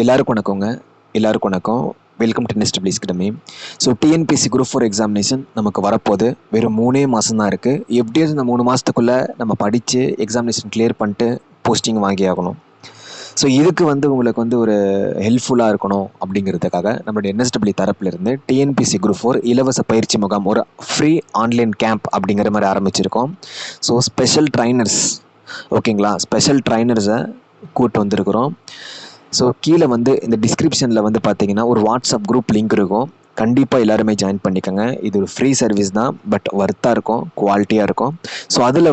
எல்லாருக்கும் வணக்கங்க. எல்லாருக்கும் வணக்கம். Welcome to nest please academy. So TNPSC group 4 examination நமக்கு வரப்போகுது. வெறும் 3 மாதம் தான் இருக்குது. எப்படியும் இந்த 3 மாதத்துக்குள்ளே நம்ம படித்து எக்ஸாமினேஷன் கிளியர் பண்ணிட்டு போஸ்டிங் வாங்கி ஆகணும். ஸோ இதுக்கு உங்களுக்கு ஒரு ஹெல்ப்ஃபுல்லாக இருக்கணும் அப்படிங்கிறதுக்காக நம்மளுடைய என்எஸ்டபிள்யூ தரப்புலேருந்து டிஎன்பிஎஸ்சி குரூப் 4 இலவச பயிற்சி முகாம், ஒரு ஃப்ரீ ஆன்லைன் கேம்ப் அப்படிங்கிற மாதிரி ஆரம்பிச்சிருக்கோம். ஸோ ஸ்பெஷல் ட்ரைனர்ஸ், ஓகேங்களா, ஸ்பெஷல் ட்ரைனர்ஸை கூப்பிட்டு வந்திருக்கிறோம். ஸோ கீழே இந்த டிஸ்கிரிப்ஷனில் பார்த்தீங்கன்னா ஒரு வாட்ஸ்அப் குரூப் லிங்க் இருக்கும். கண்டிப்பாக எல்லாருமே ஜாயின் பண்ணிக்கோங்க. இது ஒரு ஃப்ரீ சர்வீஸ் தான், பட் ஒர்த்தாக இருக்கும், குவாலிட்டியாக இருக்கும். ஸோ அதில்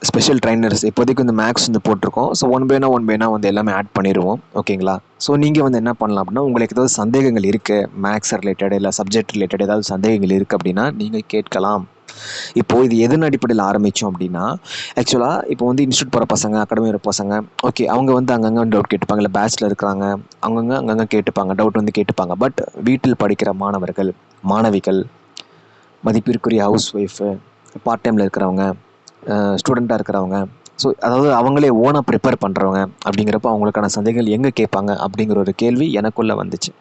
ஸ்பெஷல் ட்ரைனர்ஸ் இப்போதைக்கு மேக்ஸ் போட்டிருக்கோம். ஸோ ஒன் பைனா எல்லாமே ஆட் பண்ணிடுவோம், ஓகேங்களா. ஸோ நீங்கள் என்ன பண்ணலாம் அப்படின்னா, உங்களுக்கு ஏதாவது சந்தேகங்கள் இருக்குது, மேக்ஸ் ரிலேட்டட் இல்லை சப்ஜெக்ட் ரிலேட்டட் ஏதாவது சந்தேகங்கள் இருக்குது அப்படின்னா நீங்கள் கேட்கலாம். இப்போது இது எதன் அடிப்படையில் ஆரம்பித்தோம் அப்படின்னா, ஆக்சுவலாக இப்போ இன்ஸ்டியூட் போகிற பசங்க, அகாடமி வர பசங்க, ஓகே, அவங்க அங்கங்கே டவுட் கேட்டுப்பாங்க. இல்லை பேச்சில் இருக்கிறாங்க, அங்கங்கே கேட்டுப்பாங்க, டவுட் கேட்டுப்பாங்க. பட் வீட்டில் படிக்கிற மாணவர்கள், மாணவிகள், மதிப்பிற்குரிய ஹவுஸ் ஒய்ஃபு, பார்ட் டைமில் இருக்கிறவங்க, ஸ்டூடெண்ட்டாக இருக்கிறவங்க, ஸோ அதாவது அவங்களே ஓனாக ப்ரிப்பேர் பண்ணுறவங்க அப்படிங்கிறப்ப அவங்களுக்கான சந்தேகங்கள் எங்கே கேட்பாங்க அப்படிங்கிற ஒரு கேள்வி எனக்குள்ளே வந்துச்சு.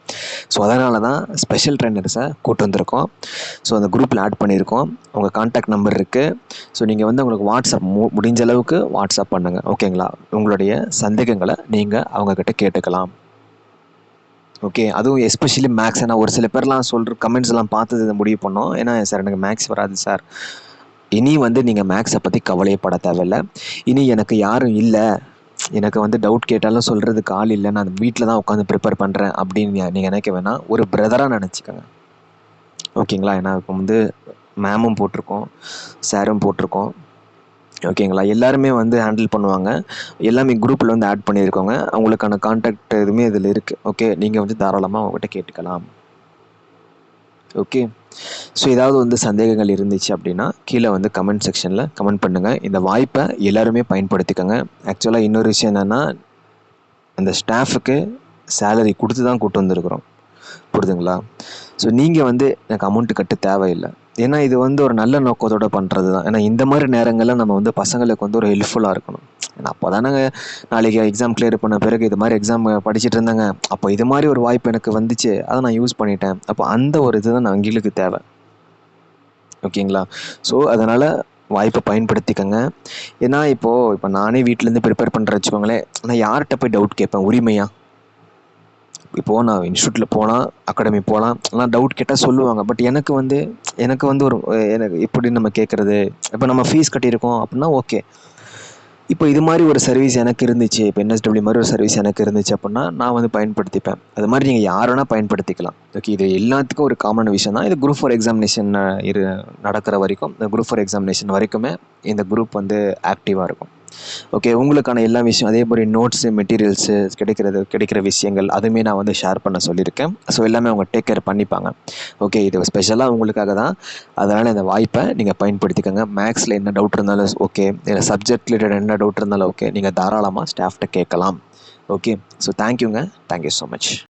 ஸோ அதனால தான் ஸ்பெஷல் ட்ரைனர்ஸை கூட்டு வந்திருக்கோம். ஸோ அந்த குரூப்பில் ஆட் பண்ணியிருக்கோம். அவங்க கான்டாக்ட் நம்பர் இருக்குது. ஸோ நீங்கள் உங்களுக்கு வாட்ஸ்அப் முடிஞ்ச அளவுக்கு வாட்ஸ்அப் பண்ணுங்கள், ஓகேங்களா. உங்களுடைய சந்தேகங்களை நீங்கள் அவங்கக்கிட்ட கேட்டுக்கலாம். ஓகே, அதுவும் எஸ்பெஷலி மேக்ஸ். ஏன்னா ஒரு சில பேர்லாம் சொல்கிற கமெண்ட்ஸ்லாம் பார்த்து இதை முடிவு பண்ணோம். ஏன்னா சார் எனக்கு மேக்ஸ் வராது சார். இனி நீங்கள் மேக்ஸை பற்றி கவலையப்பட தேவையில்லை. இனி எனக்கு யாரும் இல்லை, எனக்கு டவுட் கேட்டாலும் சொல்கிறதுக்கு ஆள் இல்லை, நான் வீட்டில் தான் உட்காந்து ப்ரிப்பேர் பண்ணுறேன் அப்படின்னு நீங்கள் நினைக்க வேணாம். ஒரு பிரதராக நினச்சிக்கோங்க, ஓகேங்களா. ஏன்னா இப்போ மேமும் போட்டிருக்கோம், சாரும் போட்டிருக்கோம், ஓகேங்களா. எல்லாருமே ஹேண்டில் பண்ணுவாங்க. எல்லாமே குரூப்பில் ஆட் பண்ணியிருக்கோங்க. அவங்களுக்கான கான்டாக்ட் எதுவுமே இதில் இருக்குது. ஓகே, நீங்கள் தாராளமாக அவங்ககிட்ட கேட்டுக்கலாம். ஓகே, ஸோ ஏதாவது சந்தேகங்கள் இருந்துச்சு அப்படின்னா கீழே கமெண்ட் செக்ஷனில் கமெண்ட் பண்ணுங்கள். இந்த வாய்ப்பை எல்லாருமே பயன்படுத்திக்கோங்க. ஆக்சுவலாக இன்னொரு விஷயம் என்னென்னா, அந்த ஸ்டாஃபுக்கு சேலரி கொடுத்து தான் கூப்பிட்டு வந்திருக்கிறோம், புரியுதுங்களா. ஸோ நீங்கள் எனக்கு அமௌண்ட்டு கட்ட தேவையில்லை. ஏன்னா இது ஒரு நல்ல நோக்கத்தோடு பண்ணுறது தான். ஏன்னா இந்த மாதிரி நேரங்களில் நம்ம பசங்களுக்கு ஒரு ஹெல்ப்ஃபுல்லாக இருக்கணும். ஏன்னா அப்போ தானேங்க நாளைக்கு எக்ஸாம் கிளியர் பண்ண பிறகு இது மாதிரி எக்ஸாம் படிச்சுட்டு இருந்தாங்க, அப்போ இது மாதிரி ஒரு வாய்ப்பு எனக்கு வந்துச்சு, அதை நான் யூஸ் பண்ணிட்டேன். அப்போ அந்த ஒரு இது தான் எங்களுக்கு தேவை, ஓகேங்களா. ஸோ அதனால் வாய்ப்பை பயன்படுத்திக்கங்க. ஏன்னா இப்போ நானே வீட்டிலேருந்து ப்ரிப்பேர் பண்ணுற வச்சுக்கோங்களேன், நான் யார்கிட்ட போய் டவுட் கேட்பேன் உரிமையாக. இப்போது நான் இன்ஸ்டியூட்டில் போகலாம், அகாடமி போகலாம், ஆனால் டவுட் கேட்டால் சொல்லுவாங்க. பட் எனக்கு ஒரு எனக்கு இப்படி நம்ம கேட்குறது, இப்போ நம்ம ஃபீஸ் கட்டியிருக்கோம் அப்படின்னா ஓகே. இப்போ இது மாதிரி ஒரு சர்வீஸ் எனக்கு இருந்துச்சு, இப்போ என்எஸ்டபிள்யூ மாதிரி ஒரு சர்வீஸ் எனக்கு இருந்துச்சு அப்படின்னா நான் பயன்படுத்திப்பேன். அது மாதிரி நீங்கள் யார் வேணால் பயன்படுத்திக்கலாம். ஓகே, இது எல்லாத்துக்கும் ஒரு காமன் விஷயம் தான். இது குரூப் 4 எக்ஸாமினேஷன் நடக்கிற வரைக்கும், இந்த குரூப் 4 எக்ஸாமினேஷன் வரைக்குமே இந்த குரூப் ஆக்டிவாக இருக்கும். ஓகே, உங்களுக்கான எல்லா விஷயம், அதே மாதிரி நோட்ஸு, மெட்டீரியல்ஸு கிடைக்கிற விஷயங்கள் அதுவுமே நான் ஷேர் பண்ண சொல்லியிருக்கேன். ஸோ எல்லாமே அவங்க டேக் கேர் பண்ணிப்பாங்க. ஓகே, இது ஸ்பெஷலாக உங்களுக்காக தான். அதனால் இந்த வாய்ப்பை நீங்கள் பயன்படுத்திக்கோங்க. மேக்ஸில் என்ன டவுட் இருந்தாலும் ஓகே, இல்லை சப்ஜெக்ட் ரிலேட்டட் என்ன டவுட் இருந்தாலும் ஓகே, நீங்கள் தாராளமாக ஸ்டாஃப்கிட்ட கேட்கலாம். ஓகே, ஸோ தேங்க்யூங்க. Thank you so much.